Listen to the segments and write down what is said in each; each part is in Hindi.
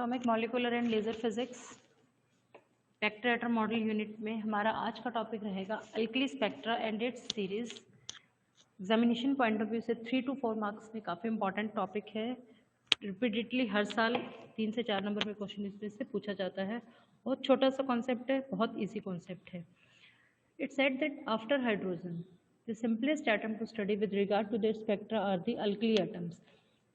Atomic molecular and laser physics स्पेक्ट्रेटर मॉडल यूनिट में हमारा आज का टॉपिक रहेगा alkali spectra and its series. Examination point of view से 3 to 4 मार्क्स में काफ़ी इंपॉर्टेंट टॉपिक है। रिपीटेडली हर साल 3 से 4 नंबर में क्वेश्चन इसमें से पूछा जाता है। बहुत छोटा सा कॉन्सेप्ट है, बहुत ईजी कॉन्सेप्ट है। It said that after hydrogen, the simplest atom to study with regard to their spectra are the alkali atoms.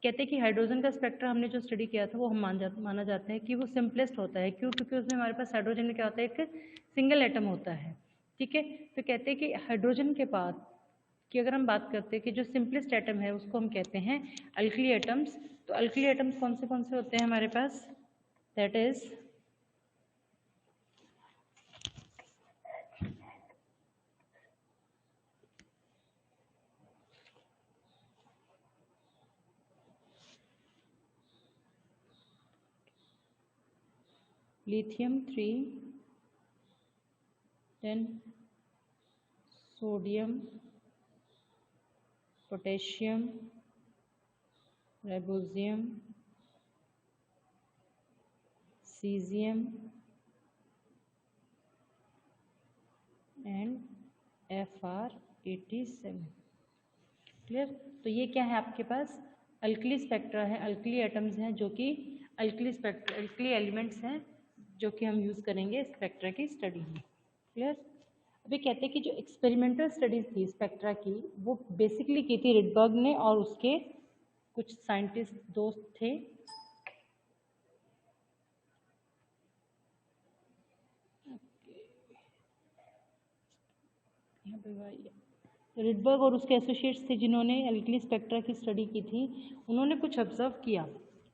कहते हैं कि हाइड्रोजन का स्पेक्ट्रा हमने जो स्टडी किया था वो हम माना जाता है कि वो सिंपलेस्ट होता है। क्यों? क्योंकि उसमें हमारे पास हाइड्रोजन में क्या होता है, एक सिंगल एटम होता है। ठीक है, तो कहते हैं कि हाइड्रोजन के बाद कि अगर हम बात करते हैं कि जो सिंपलेस्ट एटम है उसको हम कहते हैं अल्कली एटम्स। तो अल्कली एटम्स कौन से होते हैं हमारे पास? That is lithium 3, then sodium, potassium, ribosium, cesium and Fr87। Clear? तो ये क्या है आपके पास? अल्कली स्पेक्ट्रा है, अल्कली एटम्स हैं जो कि अल्कली एलिमेंट्स हैं जो कि हम यूज़ करेंगे स्पेक्ट्रा की स्टडी में। क्लियर? अभी कहते हैं कि जो एक्सपेरिमेंटल स्टडीज थी स्पेक्ट्रा की वो बेसिकली की थी रिडबर्ग ने और उसके कुछ साइंटिस्ट दोस्त थे। रिडबर्ग और उसके एसोसिएट्स थे जिन्होंने अल्कली स्पेक्ट्रा की स्टडी की थी। उन्होंने कुछ ऑब्जर्व किया।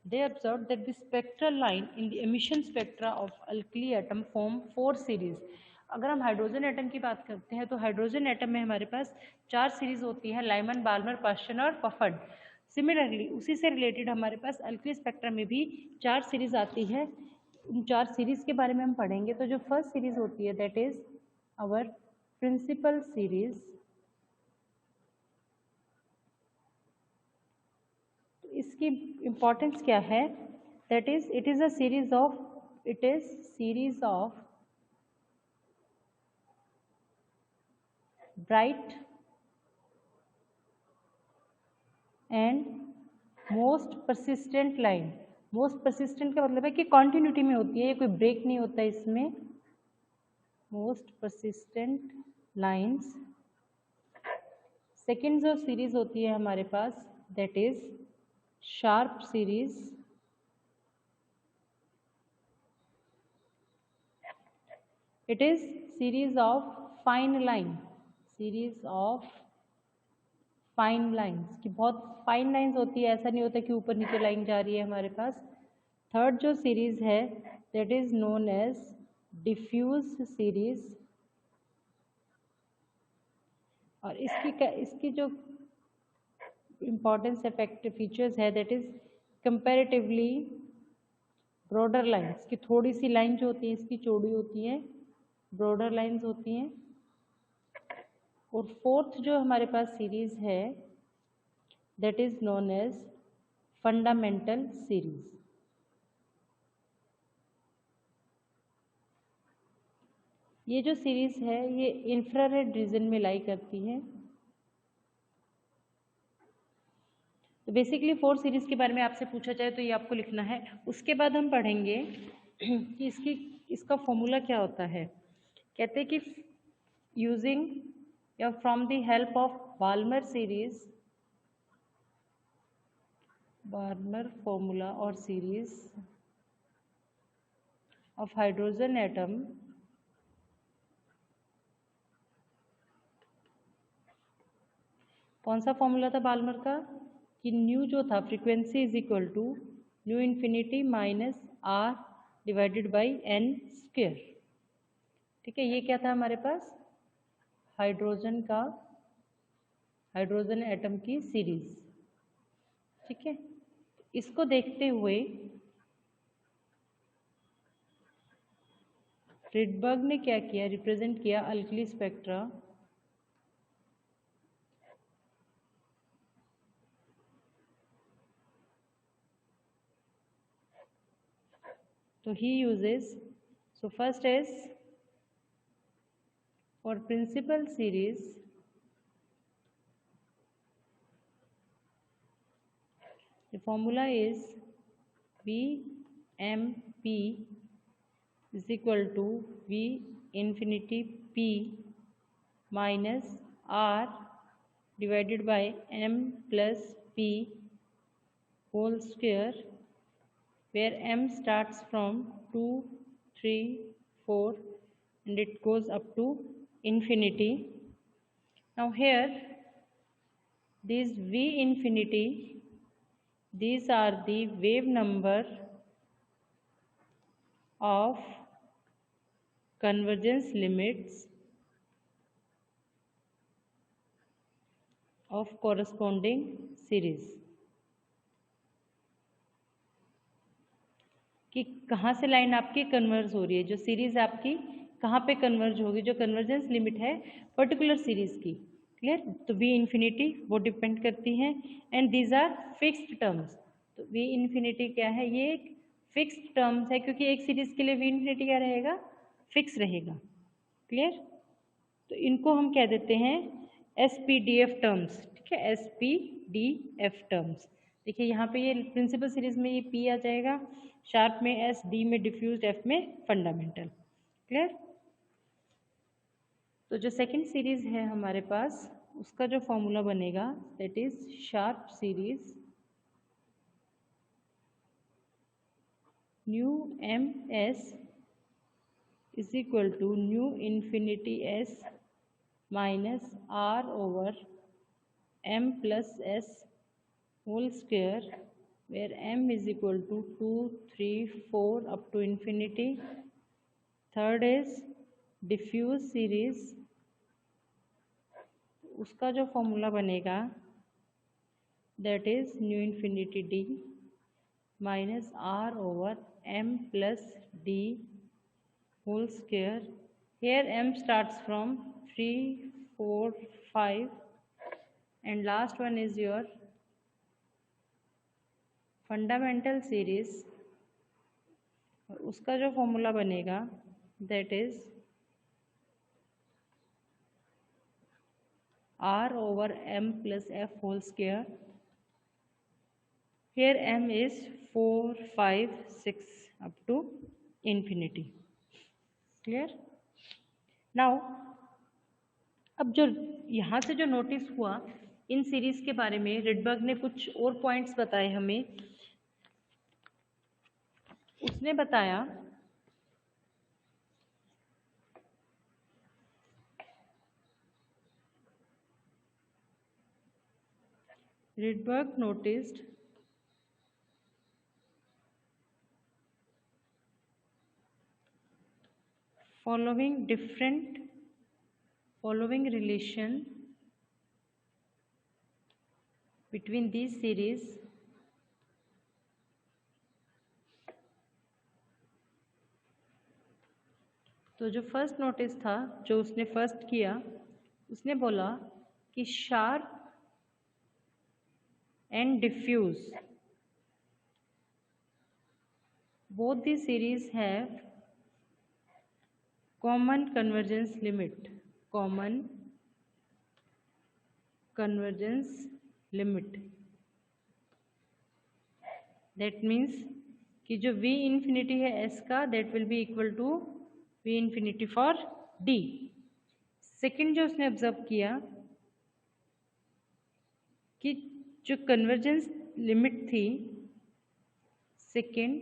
They observe that the spectral line in the emission spectra of alkali atom form 4 series. अगर हम हाइड्रोजन एटम की बात करते हैं तो हाइड्रोजन एटम में हमारे पास 4 सीरीज होती है, लाइमन, बाल्मर, पास्टन और पफर्ड। सिमिलरली उसी से रिलेटेड हमारे पास अल्कली स्पेक्ट्रा में भी 4 सीरीज आती है। उन 4 सीरीज के बारे में हम पढ़ेंगे। तो जो फर्स्ट सीरीज होती है that is our principal series. तो इसकी इंपॉर्टेंस क्या है? That is it is series of bright and most persistent line. Most persistent का मतलब है कि कॉन्टिन्यूटी में होती है, ये कोई ब्रेक नहीं होता इसमें। Most persistent lines. सेकेंड जो सीरीज होती है हमारे पास that is sharp series. It is series of fine line. Series of fine lines की बहुत फाइन लाइंस होती है, ऐसा नहीं होता कि ऊपर नीचे लाइन जा रही है हमारे पास। थर्ड जो सीरीज है that is known as diffuse series. और इसकी जो इम्पॉर्टेंस इफेक्टिव फीचर्स है that is comparatively broader lines की थोड़ी सी लाइन जो होती है इसकी चौड़ी होती है, ब्रॉडर लाइंस होती हैं। और फोर्थ जो हमारे पास सीरीज है that is known as fundamental series. ये जो सीरीज है ये इंफ्रारेड रीजन में लाई करती है। तो बेसिकली 4 सीरीज के बारे में आपसे पूछा जाए तो ये आपको लिखना है। उसके बाद हम पढ़ेंगे कि इसका फॉर्मूला क्या होता है। कहते हैं कि यूजिंग या from the help of Balmer series, Balmer formula और सीरीज ऑफ हाइड्रोजन एटम कौन सा फॉर्मूला था बाल्मर का कि न्यू जो था frequency is equal to nu infinity minus R divided by n square. ठीक है, ये क्या था हमारे पास? हाइड्रोजन एटम की सीरीज। ठीक है, इसको देखते हुए रिडबर्ग ने क्या किया, रिप्रेजेंट किया alkali spectra So he uses, so first is for principal series, the formula is VMP is equal to V infinity P minus R divided by M plus P whole square, where M starts from 2, 3, 4 and it goes up to infinity. Now here this V infinity, these are the wave number of convergence limits of corresponding series, कि कहाँ से लाइन आपकी कन्वर्ज हो रही है, जो सीरीज आपकी कहाँ पे कन्वर्ज होगी, जो कन्वर्जेंस लिमिट है पर्टिकुलर सीरीज की। क्लियर? तो वी इन्फिनिटी वो डिपेंड करती हैं and these are fixed terms. तो वी इन्फिनिटी क्या है, ये एक फिक्स्ड टर्म्स है, क्योंकि एक सीरीज के लिए वी इन्फिनिटी क्या रहेगा, फिक्स रहेगा। क्लियर? तो इनको हम कह देते हैं SPDF टर्म्स। ठीक है, SPDF टर्म्स। देखिए यहाँ पे ये प्रिंसिपल सीरीज में ये P आ जाएगा, शार्प में S, D में डिफ्यूज्ड, F में फंडामेंटल। क्लियर? तो जो सेकंड सीरीज है हमारे पास, उसका जो फॉर्मूला बनेगा that is sharp series nu MS is equal to nu infinity S minus R over M plus S whole square, where M is equal to 2, 3, 4 up to infinity. Third is diffuse series, उसका जो फॉर्मूला बनेगा that is new infinity D minus R over M plus D whole square. Here M starts from 3, 4, 5 and last one is your fundamental series, और उसका जो फॉर्मूला बनेगा that is R over M plus F whole square. Here M is 4, 5, 6 up to infinity. Clear? Now अब जो यहाँ से जो नोटिस हुआ इन सीरीज के बारे में, रिडबर्ग ने कुछ और पॉइंट्स बताए हमें। उसने बताया Rydberg noticed following relation between these series तो जो फर्स्ट नोटिस था, जो उसने फर्स्ट किया, उसने बोला कि sharp and diffuse both the series have common convergence limit, common convergence limit। that means कि जो V infinity है S का, that will be equal to V infinity for D। Second जो उसने ऑब्जर्व किया कि जो कन्वर्जेंस लिमिट थी, second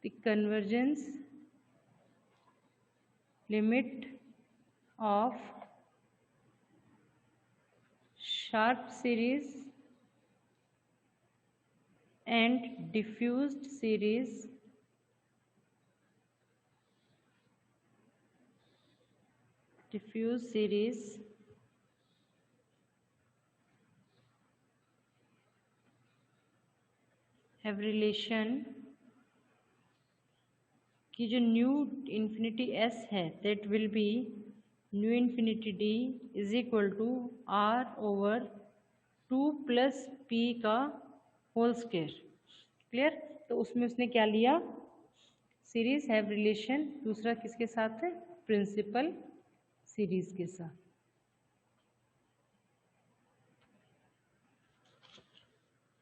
the convergence limit of sharp series and diffused series have relation कि जो न्यू इन्फिनिटी S है that will be nu infinity D is equal to R over 2 plus P का होल स्क्वायर। क्लियर? तो उसमें उसने क्या लिया, सीरीज हैव रिलेशन, दूसरा किसके साथ है, प्रिंसिपल सीरीज के साथ।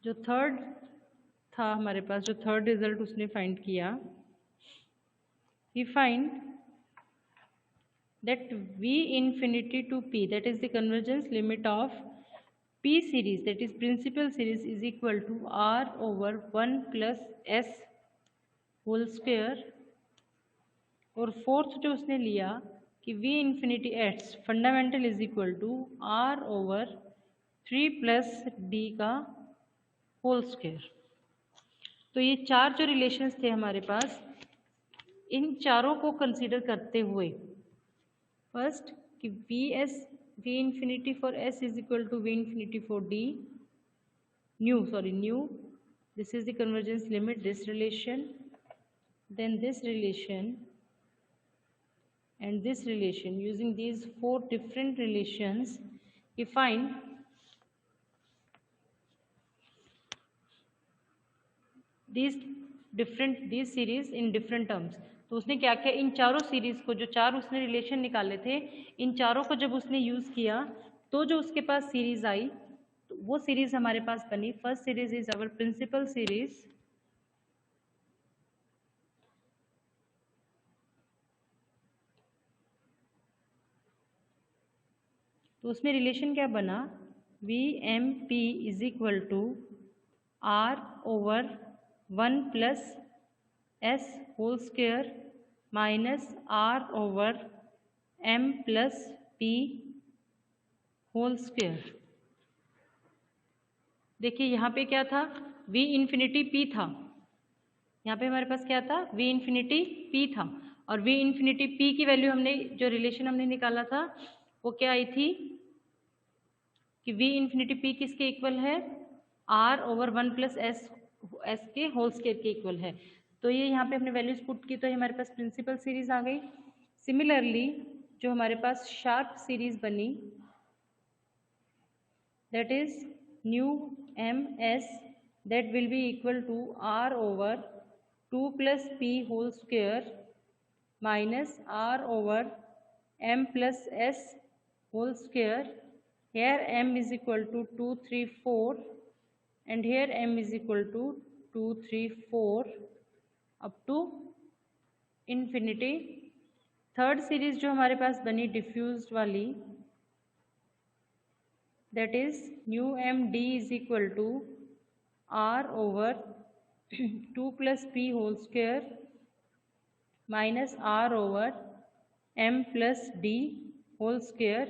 जो थर्ड था हमारे पास, जो थर्ड रिजल्ट उसने फाइंड किया, he find that v infinity to p, that is the convergence limit of p series, that is principal series, is equal to r over 1 plus s whole square। और फोर्थ जो उसने लिया कि v infinity एट्स fundamental is equal to r over 3 plus d का होल स्क्वायर। तो ये चार जो रिलेशंस थे हमारे पास, इन चारों को कंसीडर करते हुए फर्स्ट कि v infinity for s is equal to v infinity for d, nu, this is the convergence limit, this relation, then this relation and this relation. Using these four different relations, we find these series in different terms। तो उसने क्या किया, इन चारों सीरीज को, जो चार उसने रिलेशन निकाले थे, इन चारों को जब उसने यूज किया तो जो उसके पास सीरीज आई, तो वो सीरीज हमारे पास बनी। First series is our principal series, तो उसमें रिलेशन क्या बना, V M P is equal to R over 1 plus S whole square minus R over M plus P whole square. देखिए यहाँ पे क्या था, v इन्फिनिटी p था, यहाँ पे हमारे पास क्या था, v इन्फिनिटी p था, और v इन्फिनिटी p की वैल्यू हमने, जो रिलेशन हमने निकाला था वो क्या आई थी कि v इन्फिनिटी p किसके इक्वल है, r ओवर 1 प्लस एस के होल स्क्वायर के इक्वल है। तो ये यहाँ पे हमने वैल्यूज पुट की, तो ये हमारे पास प्रिंसिपल सीरीज आ गई। सिमिलरली जो हमारे पास शार्प सीरीज बनी, that is nu ms, that will be equal to r over 2 plus p whole square minus r over m plus s whole square। Here m is equal to 2 3 4 and here m is equal to 2 3 4 up to infinity। Third series जो हमारे पास बनी डिफ्यूज्ड वाली, that is nu m d is equal to r over 2 plus p whole square minus r over m plus d whole square।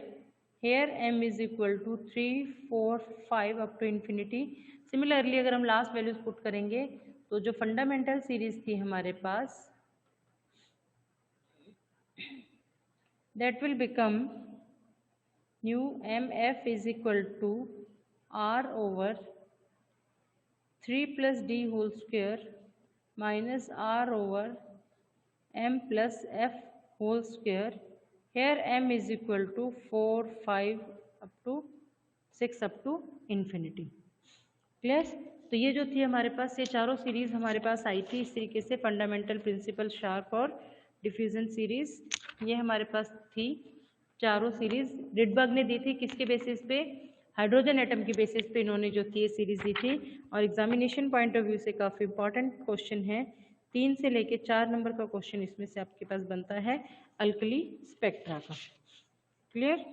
Here m is equal to 3 4 5 up to infinity। Similarly अगर हम लास्ट वैल्यूज पुट करेंगे तो जो फंडामेंटल सीरीज थी हमारे पास, that will become nu mf is equal to r over 3 plus d whole square minus r over m plus f whole square। Here m is equal to 4 5 up to 6 up to infinity। Clear? तो ये जो थी हमारे पास, ये चारों सीरीज हमारे पास आई थी इस तरीके से, फंडामेंटल, प्रिंसिपल, शार्प और डिफ्यूजन सीरीज, ये हमारे पास थी चारों सीरीज। रिडबर्ग ने दी थी किसके बेसिस पे, हाइड्रोजन एटम के बेसिस पे इन्होंने जो थी ये सीरीज दी थी। और एग्जामिनेशन पॉइंट ऑफ व्यू से काफ़ी इंपॉर्टेंट क्वेश्चन है, 3 से लेके 4 नंबर का क्वेश्चन इसमें से आपके पास बनता है अल्कली स्पेक्ट्रा का। क्लियर?